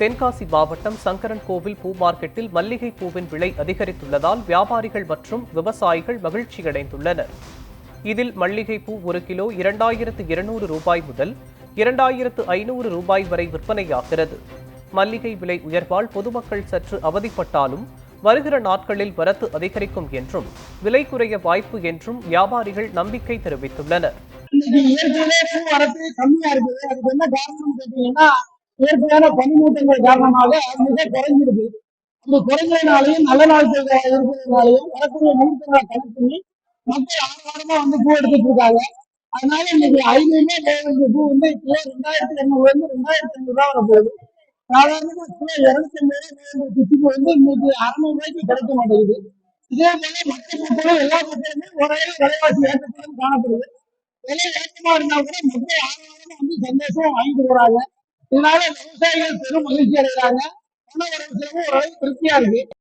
தென்காசி மாவட்டம் சங்கரன் கோவில் பூ மார்க்கெட்டில் மல்லிகை பூவின் விலை அதிகரித்துள்ளதால் வியாபாரிகள் மற்றும் விவசாயிகள் மகிழ்ச்சியடைந்துள்ளனர். இதில் மல்லிகை பூ 1 கிலோ 2200 ரூபாய் முதல் 2500 ரூபாய் வரை விற்பனையாகிறது. மல்லிகை விலை உயர்வால் பொதுமக்கள் சற்று அவதிப்பட்டாலும் வருகிற நாட்களில் வரத்து அதிகரிக்கும் என்றும் விலை குறைய வாய்ப்பு என்றும் வியாபாரிகள் நம்பிக்கை தெரிவித்துள்ளனர். இயற்கையான பனிமூட்டங்கள் காரணமாக மிக குறைஞ்சிருக்கு. இந்த குறைஞ்சதுனாலையும் நல்ல நாட்கள் இருக்கிறதுனாலையும் வரக்கூடிய முகூர்த்தங்களை கணக்கு பண்ணி மக்கள் ஆரவாரமா பூ எடுத்துட்டு இருக்காங்க. அதனால இன்னைக்கு 500 பூ கிலோ 2200 2500 ரூபாய் வர போகுது. சாதாரணமா கிலோ 250 குச்சிக்கு இன்னைக்கு 600 ரூபாய்க்கு கிடைக்க மாட்டேங்குது. இதே போல மற்ற பூக்களும் எல்லா பூக்களுமே ஓரளவு விலைவாசி ஏற்றத்துடன் காணப்படுது. விலை ஏற்றமா இருந்தா கூட மக்கள் ஆரவாரமா சந்தோஷம் வாங்கிட்டு போறாங்க. இதனால விவசாயிகள் பெரும் மகிழ்ச்சி அடைகிறாங்க. பண வரவு செலவு ஓரளவு திருப்தியா இருக்கு.